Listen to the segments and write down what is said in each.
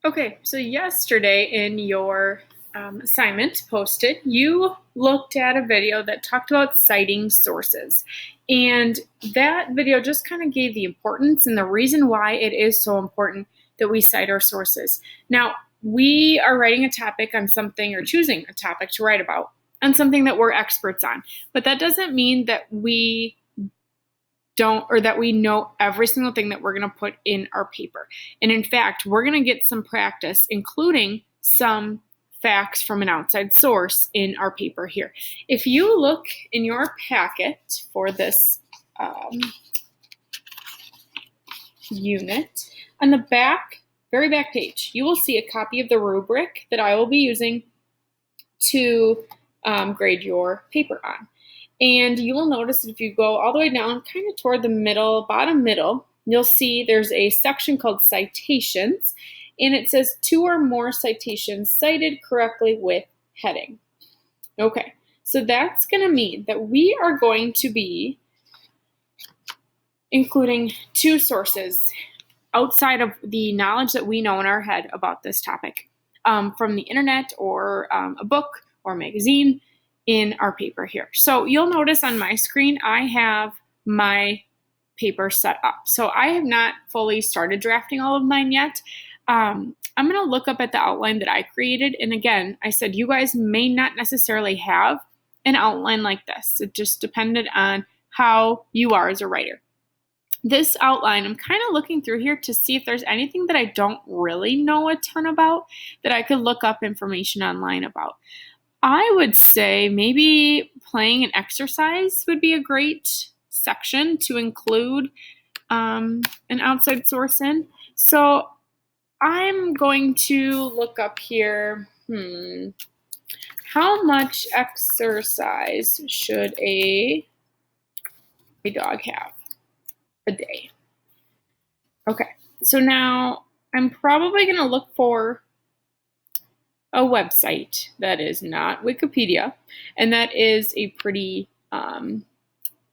Okay, so yesterday in your assignment posted, you looked at a video that talked about citing sources. And that video just kind of gave the importance and the reason why it is so important that we cite our sources. Now, we are writing a topic on something or choosing a topic to write about on something that we're experts on. But that doesn't mean that we don't or that we know every single thing that we're going to put in our paper. And in fact, we're going to get some practice, including some facts from an outside source in our paper here. If you look in your packet for this unit, on the back, very back page, you will see a copy of the rubric that I will be using to grade your paper on. And you will notice that if you go all the way down, kind of toward the middle, bottom middle, you'll see there's a section called citations, and it says 2 or more citations cited correctly with heading. Okay, so that's going to mean that we are going to be including 2 sources outside of the knowledge that we know in our head about this topic, from the internet or a book or magazine in our paper here. So you'll notice on my screen, I have my paper set up. So I have not fully started drafting all of mine yet. I'm going to look up at the outline that I created. And again, I said you guys may not necessarily have an outline like this. It just depended on how you are as a writer. This outline, I'm kind of looking through here to see if there's anything that I don't really know a ton about that I could look up information online about. I would say maybe playing an exercise would be a great section to include an outside source in. So I'm going to look up here, how much exercise should a dog have a day? Okay, so now I'm probably going to look for a website that is not Wikipedia, and that is a pretty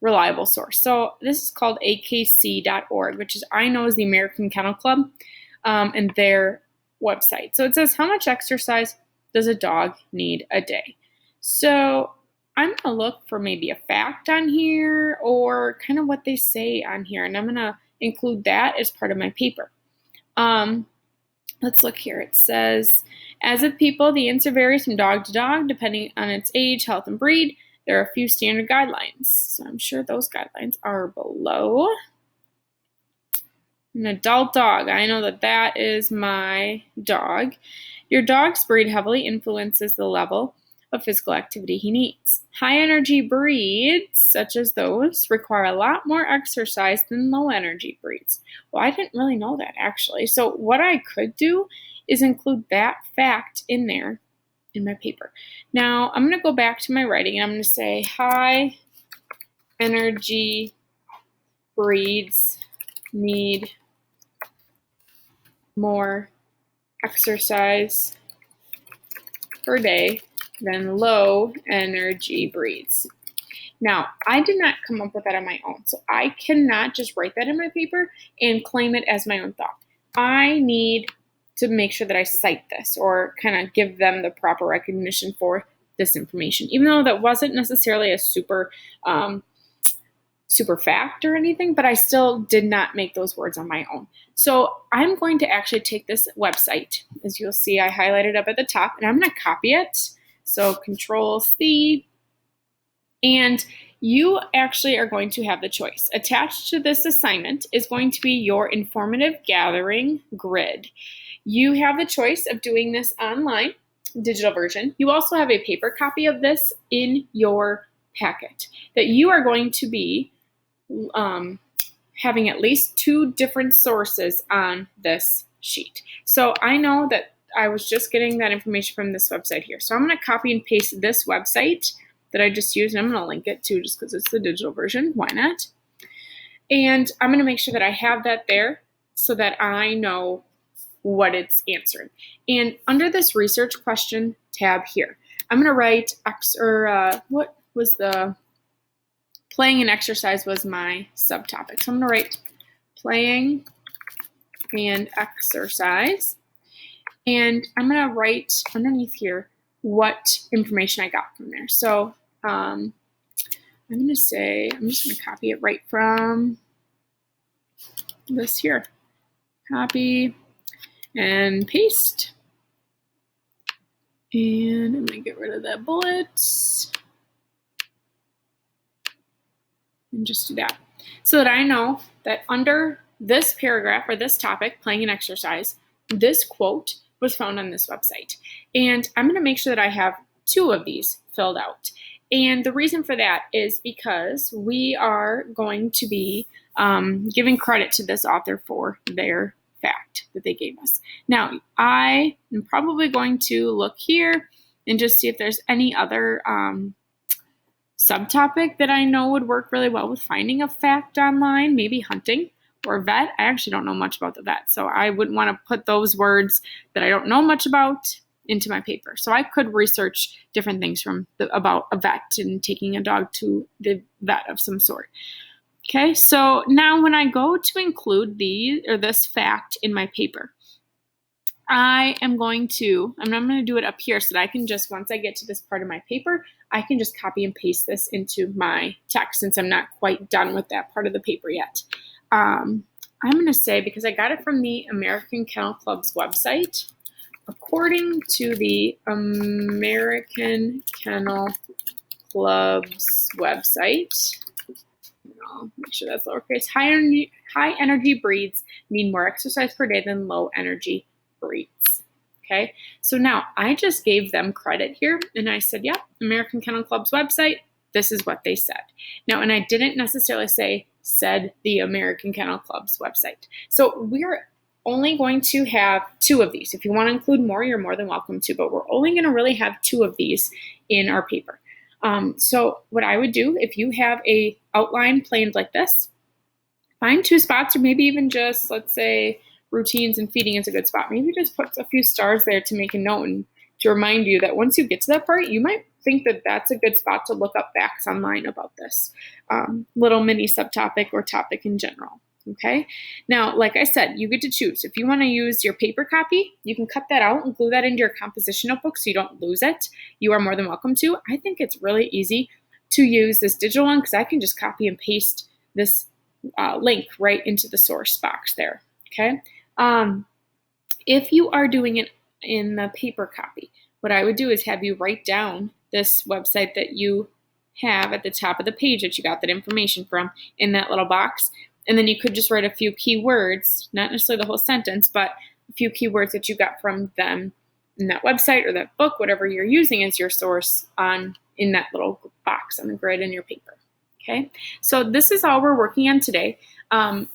reliable source. So this is called akc.org, which is I know is the American Kennel Club, and their website. So it says, how much exercise does a dog need a day? So I'm going to look for maybe a fact on here or kind of what they say on here, and I'm going to include that as part of my paper. Let's look here. It says, as with people, the answer varies from dog to dog, depending on its age, health, and breed. There are a few standard guidelines. So I'm sure those guidelines are below. An adult dog. I know that that is my dog. Your dog's breed heavily influences the level of physical activity he needs. High energy breeds, such as those, require a lot more exercise than low energy breeds. Well, I didn't really know that actually. So what I could do is include that fact in there in my paper. Now I'm going to go back to my writing and I'm going to say high energy breeds need more exercise per day than low energy breeds. Now, I did not come up with that on my own, so I cannot just write that in my paper and claim it as my own thought. I need to make sure that I cite this or kind of give them the proper recognition for this information, even though that wasn't necessarily a super fact or anything, but I still did not make those words on my own. So I'm going to actually take this website, as you'll see I highlighted up at the top, and I'm going to copy it. So Control-C, and you actually are going to have the choice. Attached to this assignment is going to be your informative gathering grid. You have the choice of doing this online, digital version. You also have a paper copy of this in your packet that you are going to be having at least 2 different sources on this sheet. So I know that I was just getting that information from this website here. So I'm going to copy and paste this website that I just used, and I'm going to link it too just because it's the digital version. Why not? And I'm going to make sure that I have that there so that I know what it's answering. And under this research question tab here, I'm going to write what was the playing and exercise was my subtopic. So I'm going to write playing and exercise. And I'm going to write underneath here what information I got from there. So I'm going to say, I'm just going to copy it right from this here. Copy and paste. And I'm going to get rid of that bullet. And just do that. So that I know that under this paragraph or this topic, playing an exercise, this quote was found on this website. And I'm going to make sure that I have 2 of these filled out. And the reason for that is because we are going to be giving credit to this author for their fact that they gave us. Now, I am probably going to look here and just see if there's any other subtopic that I know would work really well with finding a fact online, maybe hunting or vet. I actually don't know much about the vet, so I wouldn't want to put those words that I don't know much about into my paper. So I could research different things about a vet and taking a dog to the vet of some sort. Okay, so now when I go to include this fact in my paper, I'm going to do it up here so that I can just, once I get to this part of my paper, I can just copy and paste this into my text since I'm not quite done with that part of the paper yet. I'm going to say, because I got it from the American Kennel Club's website, according to the American Kennel Club's website, I'll make sure that's lowercase, high energy breeds need more exercise per day than low energy breeds. Okay, so now I just gave them credit here and I said, yeah, American Kennel Club's website, this is what they said. Now, and I didn't necessarily say, said the American Kennel Club's website. So we're only going to have 2 of these. If you want to include more, you're more than welcome to, but we're only going to really have 2 of these in our paper. So what I would do, if you have a outline planned like this, find 2 spots, or maybe even just, let's say, routines and feeding is a good spot. Maybe just put a few stars there to make a note and to remind you that once you get to that part, you might think that that's a good spot to look up facts online about this little mini subtopic or topic in general. Okay. Now, like I said, you get to choose. If you want to use your paper copy, you can cut that out and glue that into your composition notebook so you don't lose it. You are more than welcome to. I think it's really easy to use this digital one because I can just copy and paste this link right into the source box there. Okay. If you are doing it in the paper copy, what I would do is have you write down this website that you have at the top of the page that you got that information from in that little box. And then you could just write a few keywords, not necessarily the whole sentence, but a few keywords that you got from them in that website or that book, whatever you're using as your source in that little box on the grid in your paper. Okay, so this is all we're working on today.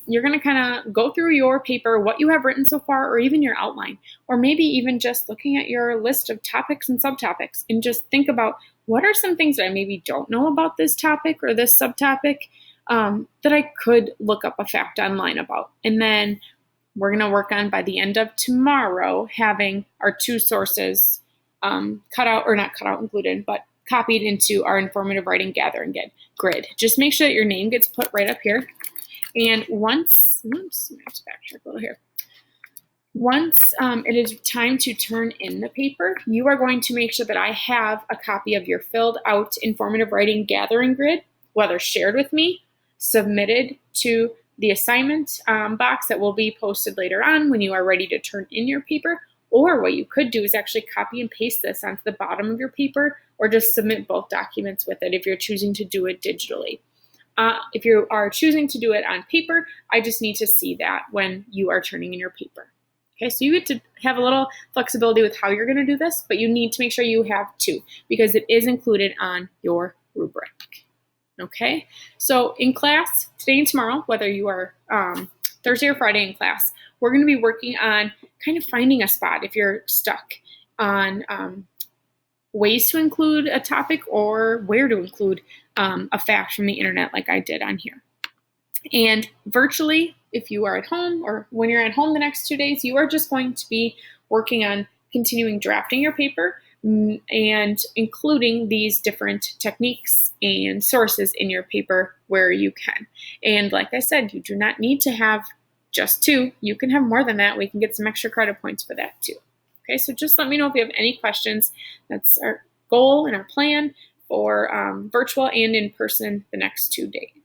You're going to kind of go through your paper, what you have written so far, or even your outline, or maybe even just looking at your list of topics and subtopics and just think about what are some things that I maybe don't know about this topic or this subtopic that I could look up a fact online about. And then we're going to work on, by the end of tomorrow, having our 2 sources cut out, or not cut out, included, but copied into our informative writing gathering grid. Just make sure that your name gets put right up here. And once, I have to backtrack a little here. Once it is time to turn in the paper, you are going to make sure that I have a copy of your filled out informative writing gathering grid, whether shared with me, submitted to the assignment box that will be posted later on when you are ready to turn in your paper. Or what you could do is actually copy and paste this onto the bottom of your paper, or just submit both documents with it if you're choosing to do it digitally. If you are choosing to do it on paper, I just need to see that when you are turning in your paper. Okay, so you get to have a little flexibility with how you're going to do this, but you need to make sure you have 2 because it is included on your rubric. Okay, so in class today and tomorrow, whether you are Thursday or Friday in class, we're going to be working on kind of finding a spot if you're stuck on ways to include a topic or where to include a fact from the internet like I did on here. And virtually, if you are at home or when you're at home the next 2 days, you are just going to be working on continuing drafting your paper and including these different techniques and sources in your paper where you can. And like I said, you do not need to have just 2. You can have more than that. We can get some extra credit points for that too. Okay, so just let me know if you have any questions. That's our goal and our plan for virtual and in person the next 2 days.